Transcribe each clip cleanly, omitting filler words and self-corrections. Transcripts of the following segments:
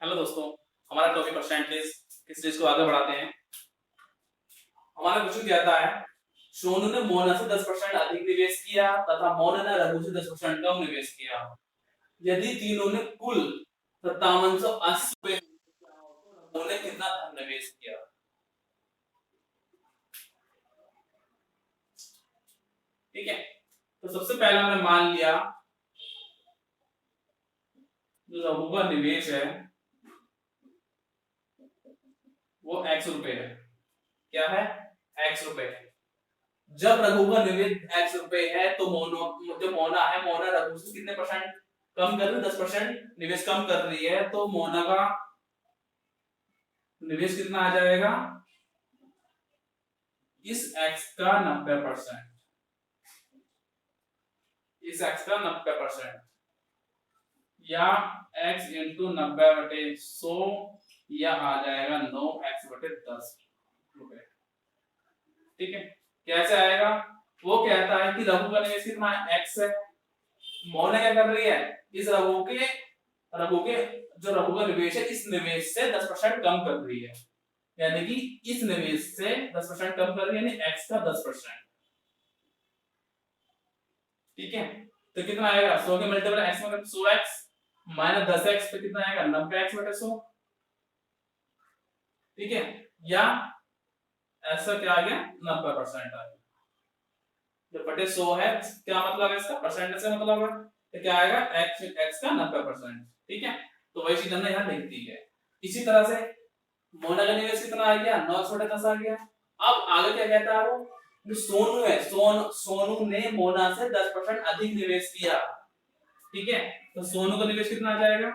Hello दोस्तों, हमारा topic percentage किस चीज को आगे बढ़ाते हैं। हमारा क्वेश्चन कहता है सोनू ने मोना से 10% अधिक निवेश किया तथा मोना ने रघु से 10% कम निवेश किया। यदि तीनों ने कुल 5780 रघु ने कितना धन निवेश किया। ठीक है, तो सबसे पहले हमने मान लिया जो रघु का निवेश है वो x रुपए है। क्या है? x रुपए है। जब रघु का निवेश x रुपए है तो जो मोना है, मोना रघु से कितने परसेंट कम कर रही है? 10% निवेश कम कर रही है, तो मोना का निवेश कितना आ जाएगा? इस x का 90%, इस x का 90% या x इंटू 90/100 या आ जाएगा 9x/10 रुपए। ठीक है, कैसे आएगा? वो कहता है कि रघु का निवेश कितना है? x है। मोना क्या कर रही है? इस रघु के जो रघु का निवेश है इस निवेश से 10% कम कर रही है, यानी कि इस निवेश से 10% कम कर रही है, यानी x का 10%। ठीक है, तो कितना आएगा? 100 के मल्टीपल x मतलब 100x माइनस 10x पे कितना आएगा? 90x/100। ठीक है, या ऐसा क्या आ गया? 90% आ गया। जो बटे 100 है क्या मतलब है इसका? परसेंटेज से मतलब है, तो क्या आएगा? x का 90%। ठीक है, तो वही चीज हमने यहाँ लिख दी है। इसी तरह से मोना का निवेश कितना आ गया? 9/10 आ गया। अब आगे क्या कहता है वो? जो सोनू है, सोनू ने मोना से 10% अधिक निवेश किया। ठीक है, तो सोनू का निवेश कितना आ जाएगा?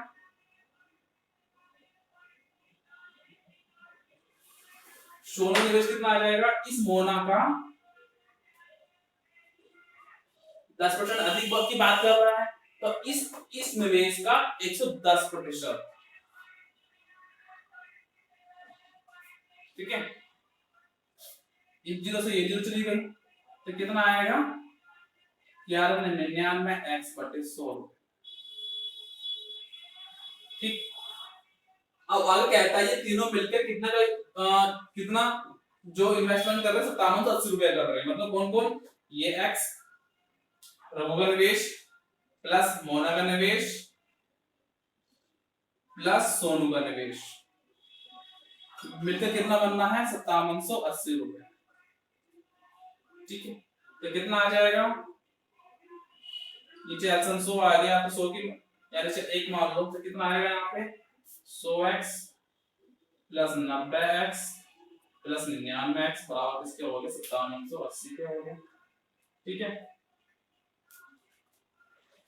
सोनू निवेश कितना आ जाएगा? इस मोना का 10% अधिक की बात कर रहा है, तो इस निवेश का 110%। ठीक है, इस जीरो से ये जीरो चली गई, तो कितना आएगा? 1199x/100। ठीक, अब आगे कहता है ये तीनों मिलकर कितना जो इन्वेस्टमेंट कर रहे हैं 5780 रुपया कर रहे हैं। मतलब कौन कौन? ये x रघु का निवेश प्लस मोना का निवेश प्लस सोनू का निवेश मिलकर कितना बनना है? 5780 रुपए। ठीक है, तो कितना आ जाएगा? नीचे एलसीएम 100 आ गया, तो 100 की यानी से 1 मान लो, तो कितना आएगा यहाँ पे? 100x plus 90x plus 99x बराबर किसके हो गए? 5780 के हो गए। ठीक है,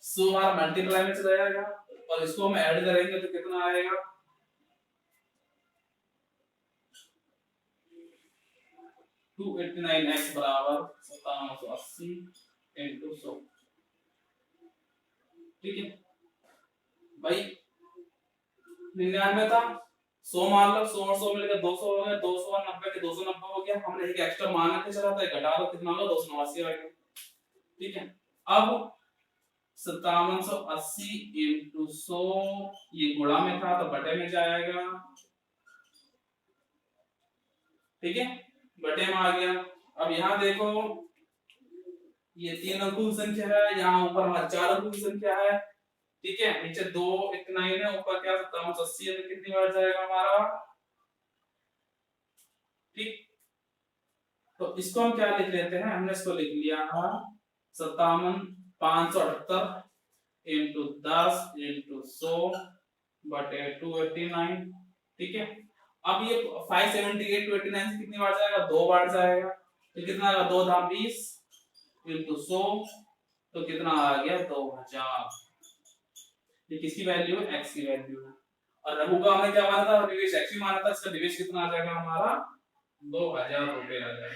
100 बार मल्टीप्लाई में चला जाएगा और इसको हम ऐड करेंगे तो कितना आएगा? 289x बराबर 5780 इंटू 100। ठीक है भाई, 99 था, 100 मान लो, 100 और 100 मिलकर 200 हो गया, 200 और 90 के 290 हो गया। हमने एक एक्स्ट्रा मान के चला था, घटा लो, कितना होगा? 289 आ गया। ठीक है, अब 5780 इंटू 100 ये गुणा में था तो बटे में जाएगा। ठीक है, बटे में आ गया। अब यहाँ देखो, ये 3 अंकों की संख्या है, यहाँ ऊपर हमारा 4 अंकों की संख्या है। ठीक है, नीचे 289 है, ऊपर क्या 5780 है, तो कितनी बार जाएगा हमारा? ठीक, तो इसको हम क्या लिख लेते हैं? हमने इसको लिख लिया है 57,578 इंटू 10 इंटू 100 बटे 289। ठीक है, अब ये 578 289 से कितनी बार जाएगा? 2 बार जाएगा, तो कितना आएगा? 2 धाम 20 इंटू 100, तो कितना आ गया? 2000। ये किसकी वैल्यू है? x की वैल्यू है। और रघु का हमने क्या माना था? निवेश x ही माना था, इसका निवेश कितना आ जाएगा हमारा? 2000 रुपए आ जाएगा।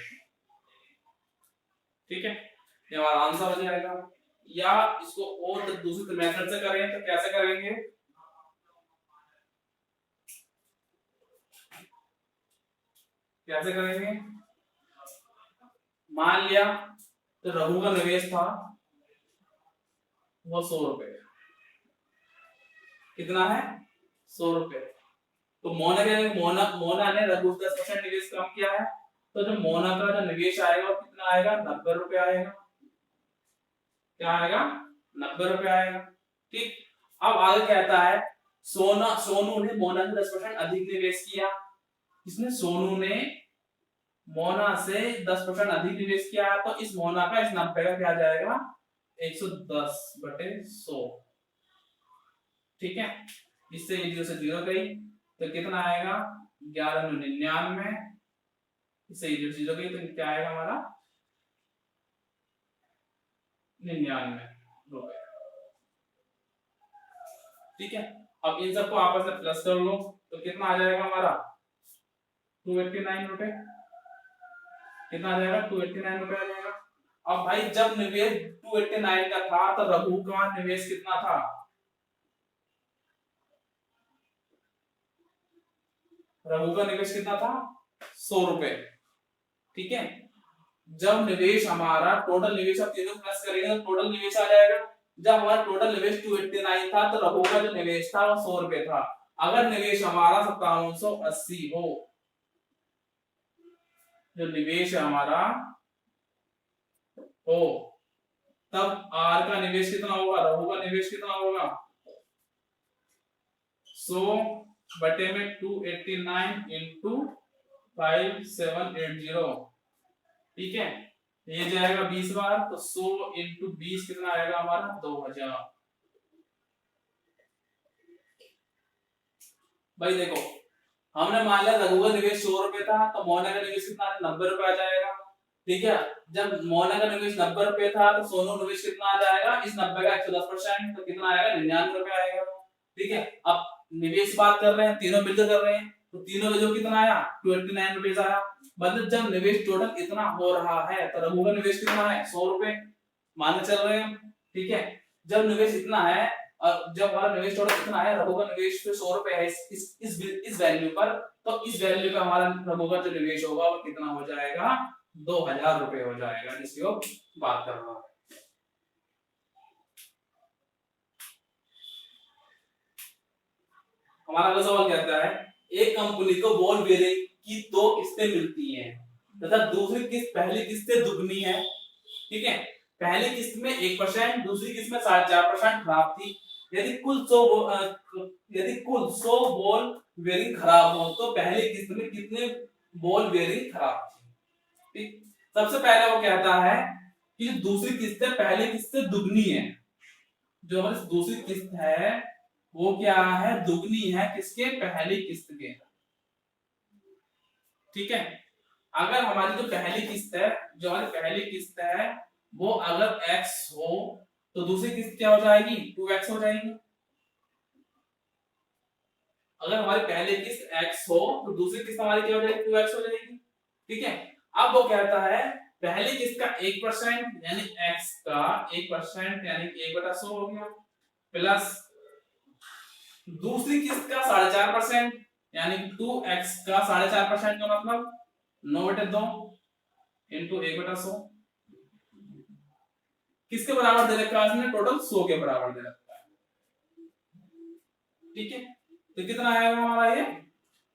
ठीक है, ये हमारा आंसर हो जाएगा। या इसको और दूसरे मेथड से करें तो कैसे करेंगे? कैसे करेंगे? मान लिया तो रघु का निवेश था वो 100 रुपए। कितना है? 100 रुपए। तो मोना ने रघु 10% निवेश कम किया है, तो जो मोना का जो निवेश आएगा वो कितना आएगा, 90 रुपए आएगा। क्या आएगा, 90 रुपए आएगा। ठीक, अब आगे कहता है सोनू ने मोना से 10% अधिक निवेश किया। इसने सोनू ने मोना से 10% अधिक निवेश किया है, तो इस मोना का इस 90 का क्या आ जाएगा, 110/100। ठीक है, इससे ये 0 से 0 गई तो कितना आएगा, 1199। इससे ये 0 से 0 गई तो क्या आएगा हमारा, 99 रुपए। ठीक है, अब इन सबको आपस में प्लस कर लो तो कितना आ जाएगा हमारा, 289 रुपए। कितना आ जाएगा, 289 रुपए आ जाएगा। अब भाई जब निवेश 289 का था तो रघु का निवेश कितना था, रघु का निवेश कितना था, 100 रुपए। ठीक है, जब निवेश हमारा टोटल निवेश अब तीनों प्लस करेंगे तो टोटल निवेश आ जाएगा। जब हमारा टोटल निवेश 289 था तो रघु का जो निवेश था वो 100 रुपए था। अगर निवेश हमारा 5780 हो, जो निवेश है हमारा हो, तब आर का निवेश कितना होगा, रघु का निवेश कितना होगा, 100/289 इंटू 5780। ठीक है, ये जाएगा 20 बार, तो 100 इंटू 20 कितना आएगा हमारा, 2000। भाई देखो, हमने मान लिया रघु का निवेश 100 रुपए था, तो मोना का निवेश कितना, 90 रुपए आ जाएगा। ठीक है, जब मोना का निवेश 90 रुपए था तो सोनू निवेश कितना आ जाएगा, इस 90 का 110%, तो कितना आएगा, 99 रुपए आएगा। ठीक है, अब निवेश बात कर रहे हैं, तीनों मिलकर कर रहे हैं, तो तीनों का जो कितना आया, 29 रुपए आया। मतलब जब निवेश टोटल इतना हो रहा है तो रघु का निवेश कितना है, 100 रुपए मान चल रहे हैं। ठीक है, जब निवेश इतना है और जब हमारा निवेश टोटल कितना है, रघु का निवेश पे 100 रुपए है इस वैल्यू पर, तो इस वैल्यू पे हमारा रघु का जो निवेश होगा वो कितना हो जाएगा, 2000 रुपए हो जाएगा, जिसकी वो बात कर रहा है। हमारा अगला सवाल कहता है, एक कंपनी को बॉल बेयरिंग की 2 किस्तें मिलती हैं तथा दूसरी किस्त पहली किस्त से दुगनी है। ठीक है, पहली किस्त में 1%, दूसरी किस्त में 4.5% खराब थी। यदि कुल 100 बॉल बेयरिंग खराब हो तो पहली किस्त में कितने बॉल बेयरिंग खराब थी। ठीक, सबसे पहले वो कहता है कि दूसरी किस्त पहली किस्त से दुगनी है। जो हमारी दूसरी किस्त है वो क्या है, दुगनी है किसके, पहली किस्त के। ठीक है, अगर हमारी जो पहली किस्त है, जो हमारी पहली किस्त है वो अगर x हो तो दूसरी किस्त क्या हो जाएगी, 2x हो जाएगी। अगर हमारी पहली किस्त x हो तो दूसरी किस्त हमारी क्या हो जाएगी, 2x हो जाएगी। ठीक है, अब वो कहता है पहली किस्त का 1% यानी x का 1% यानी 1/100 हो गया, प्लस दूसरी किस्त का 4.5% यानी 2x का 4.5% का मतलब 9/2 इंटू 1/100 किसके बराबर दे रखा है इसने, टोटल 100 के बराबर दे रखा है। ठीक है, तो कितना आएगा हमारा,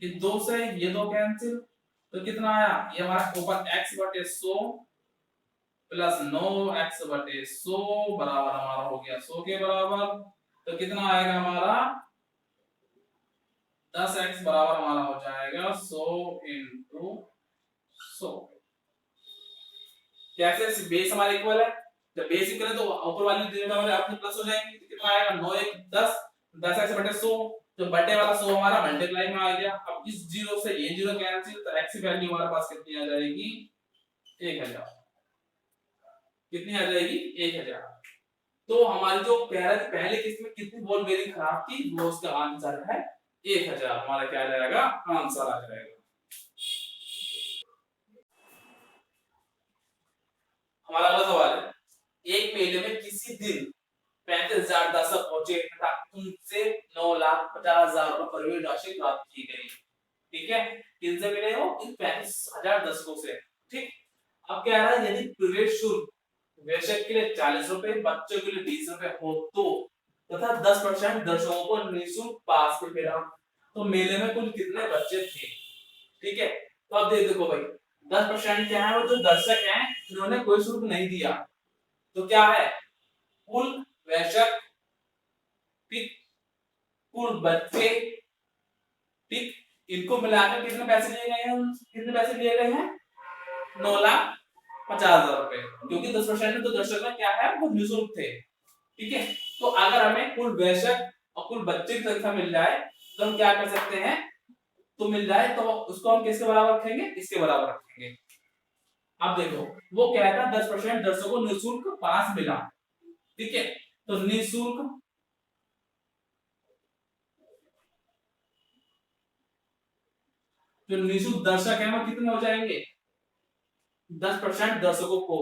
ये 2 से ये 2 कैंसिल, तो कितना आया, ये हमारा ऊपर x/100 प्लस 9x/100 बराबर हमारा हो गया 100 के बराबर। तो कितना आएगा हमारा, 10x बराबर हमारा हो जाएगा 100 इंटू 100। कैसे, बेस हमारे इक्वल है, जब बेस इक्वल है तो ऊपर वाली डिजिट हमारे अपने प्लस हो जाएंगे। तो कितना आएगा, 9 1 10, 10x/100, जो बटे वाला 100 हमारा मल्टीप्लाई में आ गया। अब इस 0 से ये 0 कैंसिल, तो x की वैल्यू हमारे पास कितनी आ जाएगी, 1000। कितनी आ जाएगी, 1000। तो हमारी जो कह रहा है पहले किस्त में कितनी बॉल बेयरिंग खराब थी, वो उसका आंसर है 1000। हमारा क्या आ जाएगा, आंसर आ जाएगा। हमारा अगला सवाल है, एक मेले में किसी दिन 35,000 दर्शक पहुंचे तथा उनसे 9,50,000 रुपए परिवेश राशि प्राप्त की गई। ठीक है, किनसे मिले हो, इन 35,000 दर्शकों से। ठीक, अब क्या रहा है, यदि प्रवेश शुल्क वयस्क के लिए 40 रुपए, बच्चों के लिए 20 रुपए हो तो तथा 10% दर्शकों को निःशुल्क पास मिलेगा। तो मेले में कुल कितने बच्चे थे। ठीक है, तो अब देखो भाई 10% क्या है, वो जो दर्शक हैं उन्होंने कोई शुल्क नहीं दिया, तो क्या है कुल वयस्क, ठीक, कुल बच्चे, ठीक, इनको मिलाकर कितने पैसे लिए गए हैं, कितने पैसे लिए गए हैं 9,50,000 रुपए, क्योंकि 10% में तो दर्शक में क्या है वो निःशुल्क थे। ठीक है, तो अगर हमें कुल वयस्क और कुल बच्चे की संख्या मिल जाए तो हम क्या कर सकते हैं, तो मिल जाए तो उसको हम किसके बराबर रखेंगे, इसके बराबर रखेंगे। अब देखो वो क्या था 10% दर्शकों को निःशुल्क पास मिला। ठीक है, तो निःशुल्क, जो निःशुल्क दर्शक है वो कितने हो जाएंगे 10% दर्शकों को,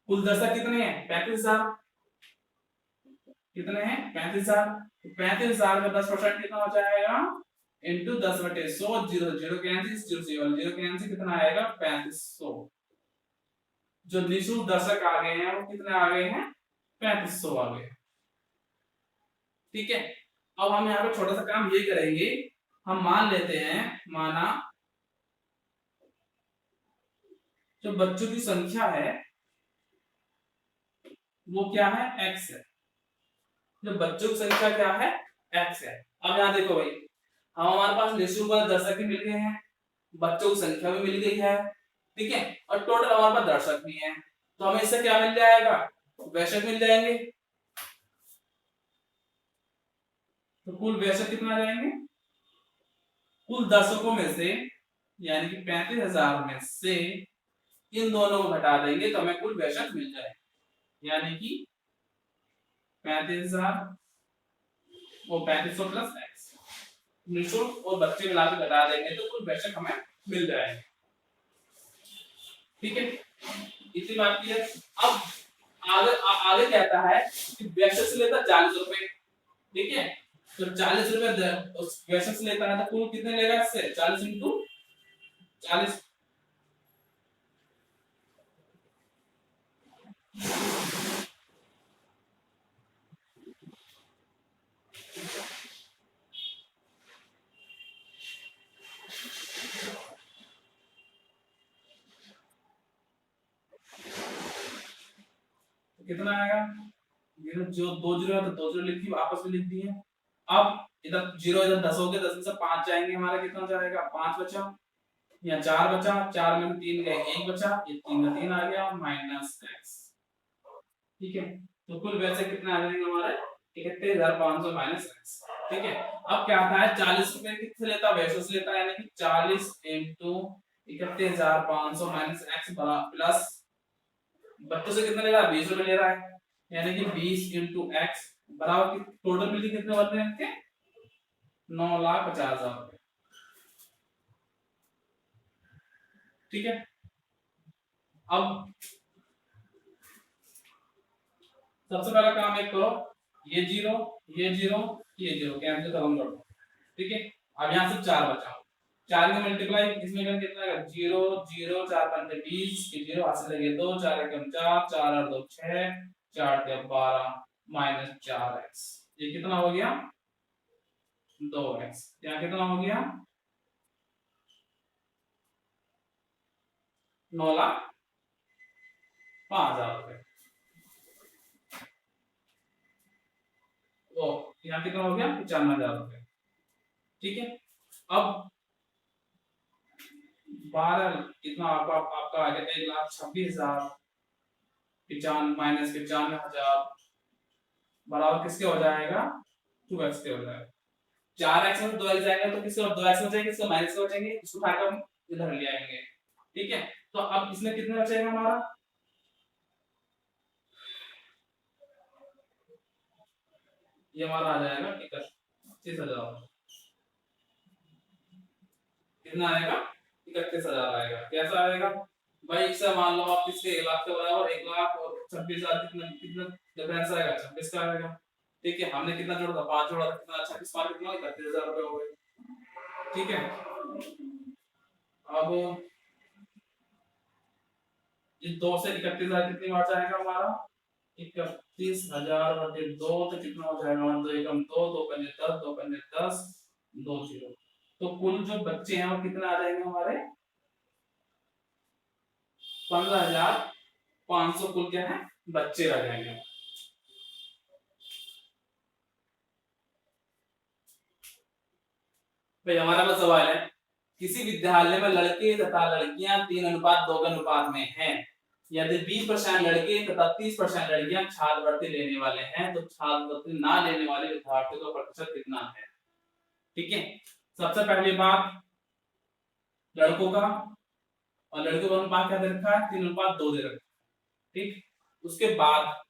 कुल दर्शक कितने हैं 35,000, कितने हैं 35,000, 35,000 का 10% कितना हो जाएगा into 10/100, zero zero cancel, zero zero cancel, कितना आएगा 3500। जो निःशुल्क दर्शक आ गए हैं वो कितने आ गए हैं 3500 आ गए। ठीक है, अब हम यहाँ पे छोटा सा काम ये करेंगे, हम मान लेते हैं, माना जो बच्चों की संख्या है वो क्या है x है, जो बच्चों की संख्या क्या है x है। अब यहाँ देखो भाई हम हमारे पास निःशुल्क वाले दर्शक भी मिल गए हैं, बच्चों की संख्या भी मिल गई है, ठीक है, और टोटल हमारे पास दर्शक भी हैं, तो हमें इससे क्या मिल जाएगा वयस्क मिल जाएंगे। तो कुल वयस्क कितना जाएंगे, कुल दर्शकों में से यानी कि 35,000 में से इन दोनों को घटा देंगे तो हमें कुल वयस्क मिल जाए, यानी कि 35,000 और 3500 प्लस एक्स, निःशुल्क और बच्चे मिलाकर घटा देंगे तो कुल वयस्क हमें मिल जाएंगे। ठीक है, इतनी बात की है। अब आगे आगे कहता है कि वयस्क से लेता 40 रुपए, ठीक है, तो 40 रुपए उस वयस्क से लेता है तो कुल कितने लेगा इससे 40 इंटू 40, कितना आएगा, ये जो दो जीरो है तो दो जीरो लिख दी आपस में लिख दी है। अब इधर जीरो इधर 10 हो गए, 10 में से 5 जाएंगे, हमारा कितना जाएगा 5 बचा, या 4 बचा, 4 में 3 गए 1 बचा, ये 3 का 3 आ गया माइनस एक्स। ठीक है, तो कुल वैसे कितने आ जाएंगे हमारे 31,500 माइनस एक्स। ठीक है, अब क्या आता है 40 रुपए किससे लेता है वैसे से लेता है, यानी कि 40 इंटू 31,500 माइनस एक्स प्लस बच्चों से कितना ले रहा है 20 रुपए ले रहा है, यानी कि 20 इंटू एक्स बराबर की टोटल बिल कितने बन रहे हैं इनके 9,50,000 रुपए। ठीक है, अब सबसे पहला काम एक करो, ये जीरो ये जीरो ये जीरो कैंसिल खत्म कर दो। ठीक है, अब यहाँ से 4 बचा, 4 का मल्टीप्लाई इसमें करके कितना आएगा 0 0 4 5 20, ये जीरो हाथ से लगे 2 4 1 4 4 और 2 6 4 के 12 माइनस 4x, ये कितना हो गया 2x, यहाँ कितना हो गया 9,05,000 रुपए। तो यहाँ कितना हो गया 95,000 रुपए। ठीक है, अब 12 कितना आपका आ गया 1,26,000, 95 माइनस 95,000 बराबर किसके हो जाएगा 2x के हो जाएगा। 4x में 2x जाएगा तो किसके 2x हो जाएगा, इसका माइनस हो जाएंगे, इसको उठाकर हम इधर ले आएंगे। ठीक है, तो अब इसमें कितना बचेगा हमारा, ये हमारा आ जाएगा 31,000, कितना आएगा 31,000 आएगा। कैसा आएगा भाई, इससे मान लो आप इसके 1,00,000 के बराबर 1,00,000 और 26,000 कितना कितना डिफरेंस आएगा 26 का आएगा। ठीक है, हमने कितना जोड़ा था 5 जोड़ा था, कितना 26 5 कितना 31,000 रुपए हो गए। ठीक है, अब इस 2 से 31,000 कितनी बार जाएगा हमारा 31,000 बटे 2, तो कितना हो जाएगा 2 एकम 2 2 पंजे 10 2 पंजे 10 दो जीरो। तो कुल जो बच्चे हैं वो कितने आ जाएंगे हमारे 15,500 कुल क्या है बच्चे रह जाएंगे। भाई हमारा बस सवाल है किसी विद्यालय में लड़के तथा लड़कियां 3:2 के अनुपात में हैं। यदि 20% लड़के तथा 30% लड़कियां छात्रवृत्ति लेने वाले हैं तो छात्रवृत्ति ना लेने वाले विद्यार्थियों का प्रतिशत कितना है। ठीक है, सबसे पहली बात लड़कों का और लड़कियों का अनुपात क्या दे रखा है 3:2 दे रखा है। ठीक, उसके बाद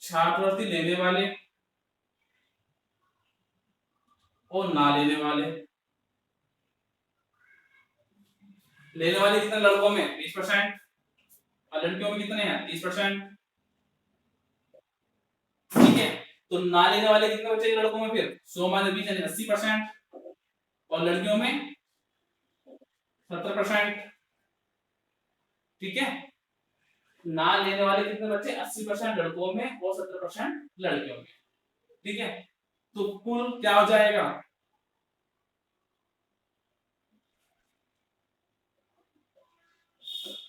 छात्रवृत्ति लेने वाले और ना लेने वाले। लेने वाले कितने लड़कों में 20% और लड़कियों में कितने हैं 30%। ठीक है, तो ना लेने वाले कितने बचेंगे लड़कों में फिर 100 माइनस 20 यानी 80% और लड़कियों में 70%। ठीक है, ना लेने वाले कितने बचे 80% लड़कों में और 70% लड़कियों में। ठीक है, तो कुल क्या हो जाएगा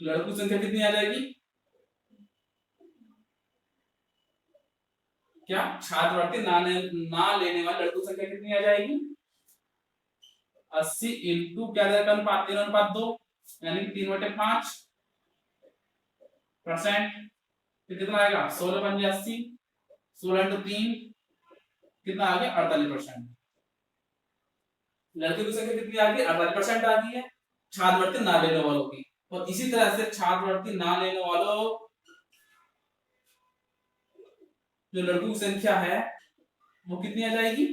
लड़कों की संख्या कितनी आ जाएगी क्या छात्रवृत्ति ना लेने वाले लड़कों की संख्या कितनी आ जाएगी 80 इंटू क्या जाएगा अनुपात 3:2 यानी 3/5%। तो कितना आएगा 16 पंजे 80 16 इंटू 3 कितना आ गया 48%। लड़कियों की संख्या कितनी आ गई 48% आ गई है छात्रवृत्ति ना लेने वालों की। और इसी तरह से छात्रवृत्ति ना लेने वालों जो लड़कों की संख्या है वो कितनी आ जाएगी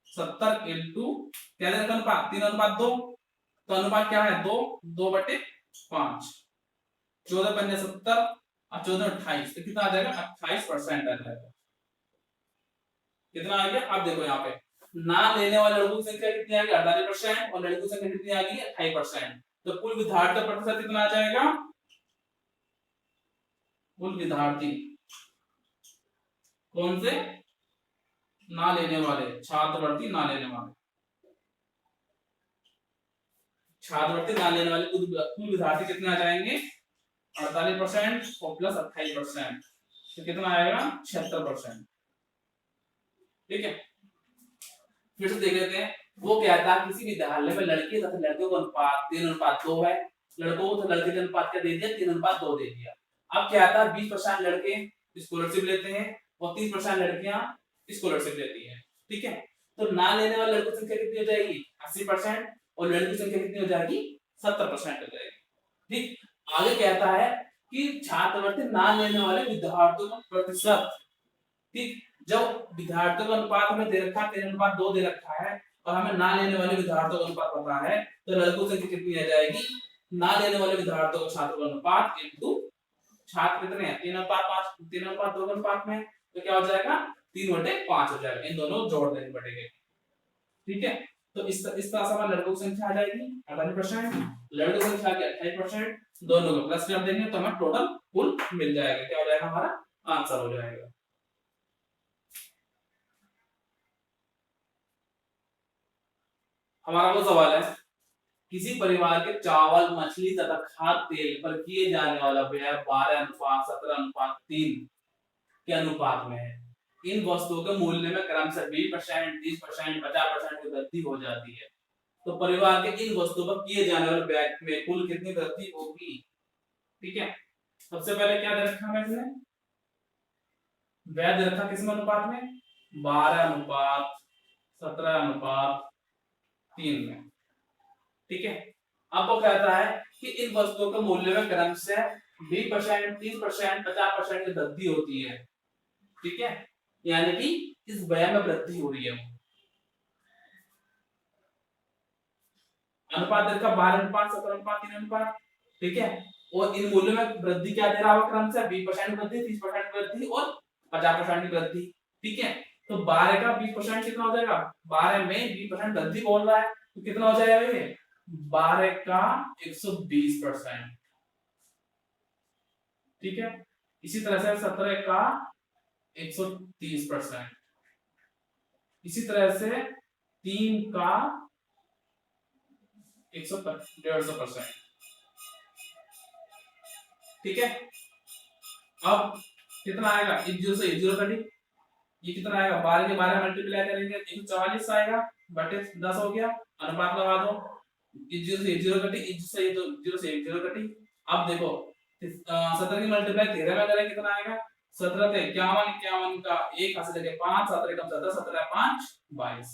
70 इंटू क्या देगा अनुपात 3:2। तो अनुपात क्या है 2/5 14 पंजे 70 और 14 28 तो कितना आ जाएगा 28% आ जाएगा। कितना आ गया आप देखो यहाँ पे ना लेने वाले लड़कों की संख्या कितनी आ गई 48% और लड़कों की संख्या कितनी आ गई 28%। तो कुल विद्यार्थी प्रतिशत कितना आ जाएगा कुल विद्यार्थी कौन से ना लेने वाले छात्रवृत्ति ना लेने वाले छात्रवृत्ति ना लेने वाले कुल विद्यार्थी कितने आ जाएंगे 48% और प्लस 28% तो कितना आएगा 76%। ठीक है, फिर से देख लेते हैं वो क्या था किसी विद्यालय में लड़के तथा लड़कियों का अनुपात 3:2 है। लड़कों को तो लड़के का अनुपात क्या दे दिया 3:2 दे दिया। अब क्या था 20% लड़के स्कॉलरशिप लेते हैं और 30% लड़कियां स्कॉलरशिप लेती हैं। ठीक है, तो ना लेने वाले लड़कों की संख्या कितनी हो जाएगी 80% और लड़कियों की संख्या कितनी हो जाएगी 70% हो जाएगी। ठीक, आगे कहता है कि छात्रवृत्ति ना लेने वाले विद्यार्थियों का प्रतिशत। ठीक, जब विद्यार्थियों का अनुपात हमें दे रखा है 3:2 दे रखा है और हमें ना लेने वाले विद्यार्थियों का अनुपात पता है तो लड़कों की संख्या कितनी आ जाएगी ना लेने वाले विद्यार्थियों का छात्रों का अनुपात इंटू छात्र कितने हैं 3:5 3:2 के अनुपात में तो क्या हो जाएगा 3/5 हो जाएगा। इन दोनों जोड़ देने पड़ेंगे। ठीक है, तो इस तरह से हमारे लड़कों की संख्या आ जाएगी 48% लड़कों की संख्या आ गई 28% दोनों को प्लस कर देंगे तो हमें टोटल कुल मिल जाएगा क्या हो जाएगा हमारा आंसर हो जाएगा। हमारा वो सवाल है किसी परिवार के चावल मछली तथा खाद्य तेल पर किए जाने वाला व्यय 12:17:3 के अनुपात में है। इन वस्तुओं के मूल्य में क्रमशः 20%, 30%, 50% की वृद्धि हो जाती है। तो परिवार के इन वस्तुओं पर किए जाने वाले व्यय में कुल कितनी वृद्धि होगी। ठीक है, सबसे पहले क्या दे रखा है इसमें व्यय दे रखा किस अनुपात में 12:17:3 में। ठीक है, अब वो कहता है कि इन वस्तुओं के मूल्य में क्रमशः 20%, 30%, 50% की वृद्धि होती है। ठीक है, यानी कि इस व्यय में वृद्धि हो रही है। अनुपात देखा 12:17:3। ठीक है, और इन मूल्यों में वृद्धि क्या दे रहा है क्रमशः 20% वृद्धि, 30% वृद्धि और 50% की वृद्धि। ठीक है, तो 12 का 20% कितना हो जाएगा 12 में 20% वृद्धि बोल रहा है तो कितना हो जाएगा ये 12 का 120%। ठीक है, इसी तरह से 17 का 130%। इसी तरह से 3 का 150%। ठीक है, अब कितना आएगा, इस जीरो से इस जीरो कटी, ये कितना आएगा, 12 के 12 मल्टीप्लाई करेंगे 144 आएगा बटे 10 हो गया, अनुपात लगा दो, इस जीरो से इस जीरो कटी, इस से तो जीरो से एक जीरो कटी। अब देखो 17 की मल्टीप्लाई 13 में करेंगे कितना आएगा, 17 से 51, 51 का 1 हाथ से लेके 5, 7 एकम 17, 17 5 22,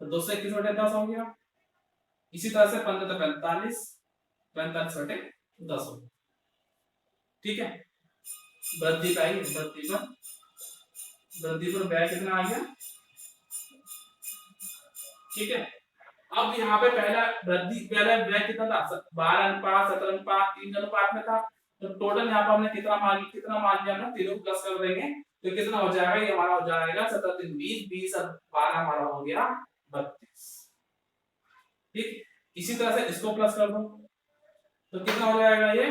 तो 2 से 21 बटे 10 हो गया। इसी तरह से 15 तो 45, 45 बटे 10 हो गया। ठीक है, वृद्धि का ही वृद्धि पर व्यय कितना आ गया। ठीक है, अब यहाँ पे पहला वृद्धि पहला व्यय कितना था, 12 अनुपात 17 अनुपात 3 अनुपात में था, तो टोटल यहाँ पर हमने कितना मान लिया, हमने तीनों को प्लस कर देंगे तो कितना हो जाएगा, ये हमारा हो जाएगा 17 3 20, 20 और 12 हमारा हो गया 32। ठीक, इसी तरह से इसको प्लस कर दो तो कितना हो जाएगा, ये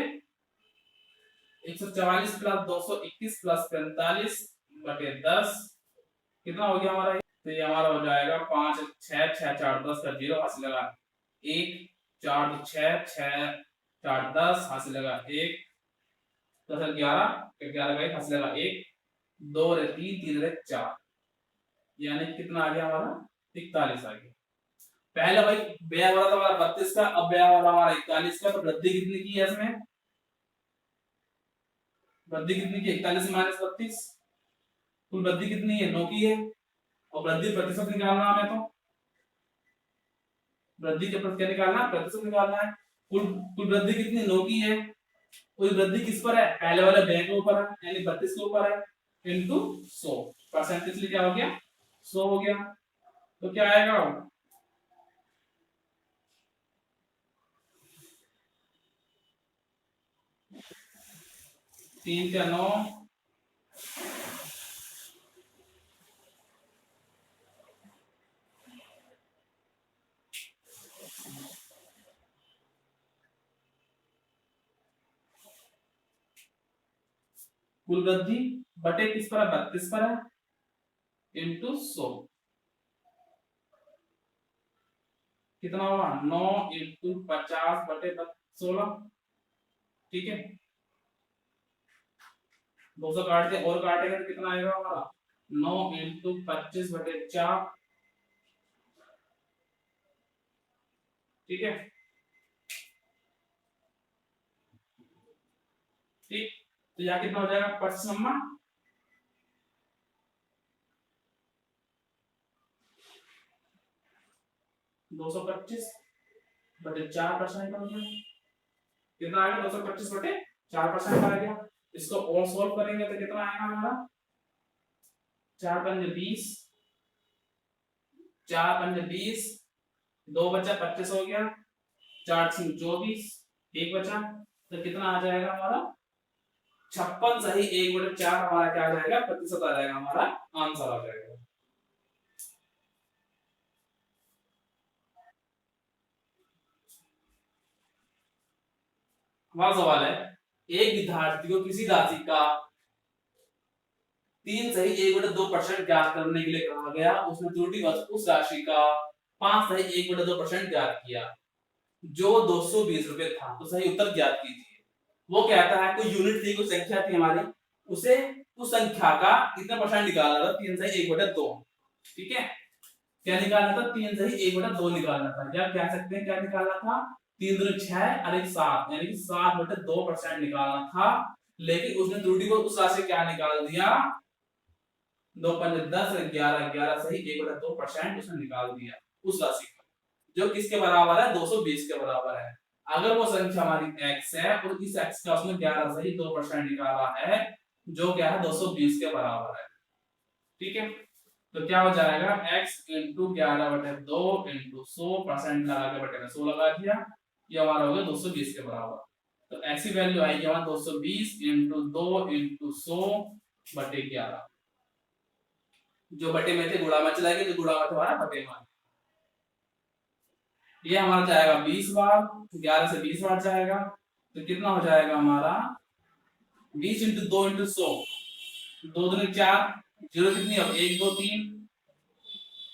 144 प्लस 221 प्लस 45 बटे 10 कितना हो गया हमारा, तो ये हमारा हो जाएगा 5 6 6 4 10 का 0 हासिल लगा 1 4 6 6 4 10 हासिल लगा 1 10 11 11 का हासिल लगा 1 2 रे 3 3 रे 4, यानी कितना आ गया हमारा 41 आ गया। पहले भाई व्यय हो रहा था हमारा 32 का, अब व्यय हो रहा हमारा 41 का, तो वृद्धि कितनी की है इसमें, वृद्धि कितनी की 41 माइनस 32, कुल वृद्धि कितनी है 9 की है, और वृद्धि प्रतिशत निकालना हमें, तो वृद्धि के प्रतिशत क्या निकालना, प्रतिशत निकालना है। कुल कुल वृद्धि कितनी 9 की है, कुल वृद्धि किस पर है, पहले वाले व्यय के ऊपर है, यानी 32 के ऊपर है, इनटू 100 परसेंटेज क्या हो गया 100 हो गया, तो क्या आएगा 3 का 9 कुल वृद्धि बटे किस पर है 32 पर है, इनटू 100 कितना हुआ 9 इंटू 50 बटे 16। ठीक है, 200 काट दे और काटेगा तो कितना आएगा हमारा 9 इंटू 25 बटे 4। ठीक है, ठीक, तो यहाँ कितना हो जाएगा 25 नंबर 225 बटे 4% हो गया, कितना आ गया 225 बटे 4% आ गया। इसको और सॉल्व करेंगे तो कितना आएगा हमारा 4 पंजे 20, 4 पंजे 20, 2 बचा 25 हो गया, 4 6 24, 1 बचा, तो कितना आ जाएगा हमारा 56 सही 1/4 हमारा क्या आ जाएगा प्रतिशत आ जाएगा, हमारा आंसर आ जाएगा। हमारा सवाल है, एक विद्यार्थी को किसी राशि का 3 सही 1/2% ज्ञात करने के लिए कहा गया, उसने त्रुटिवश उस राशि का 5 सही 1/2% ज्ञात किया जो 220 रुपए था, तो सही उत्तर ज्ञात कीजिए। वो कहता है कोई यूनिट थी, कोई संख्या थी हमारी, उसे उस संख्या का कितना परसेंट निकालना था 3 सही 1/2। ठीक है, क्या निकालना था 3 सही 1/2 निकालना था, या कह सकते हैं क्या निकालना था 3 दूनी 6 और 1 7, यानी कि 7/2% निकालना था, लेकिन उसने त्रुटि को उस राशि क्या निकाल दिया 2 पंजे 10 11 11 सही 1/2% उसने निकाल दिया उस राशि का, जो किसके बराबर है 220 के बराबर है। अगर वो संख्या हमारी x है और इस x का उसने 11 सही 2% निकाला है, जो क्या है 220 के बराबर है। ठीक है, तो क्या हो जाएगा x इंटू 11/2 इंटू 100% लगा के बटे में 100 लगा दिया, ये हमारा हो गया 220 के बराबर। तो x की वैल्यू आएगी हमारा 220 इंटू 2 इंटू 100 बटे 11, जो बटे में थे गुणा में चला गया, जो गुणा में हमारा बटे में, ये हमारा जाएगा 20 बार, 11 से 20 बार जाएगा, तो कितना हो जाएगा हमारा 20 इंटू 2 इंटू 100, 2 दूनी 4, जीरो कितनी हो 1 2 3,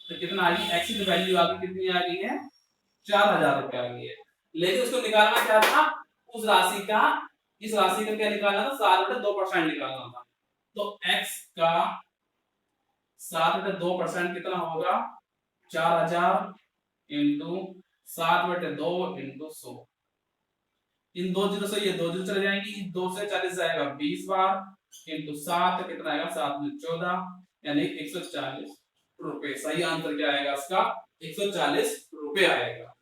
तो कितना आ गई, एक्स की वैल्यू आ गई, कितनी आ गई है, 4000 रुपए आ गई है। लेकिन उसको निकालना क्या था, उस राशि का, इस राशि का क्या निकालना था, 7/2% निकालना था। तो x का 7/2% कितना होगा, 4000 इंटू 7/2 इंटू 100। इन दो जीरो से ये दो जीरो चले जाएंगी, 2 से 40 जाएगा 20 बार इंटू 7 कितना आएगा, 7 में 14, यानी 140 रुपए। सही आंसर क्या आएगा इसका, 140 रुपए आएगा।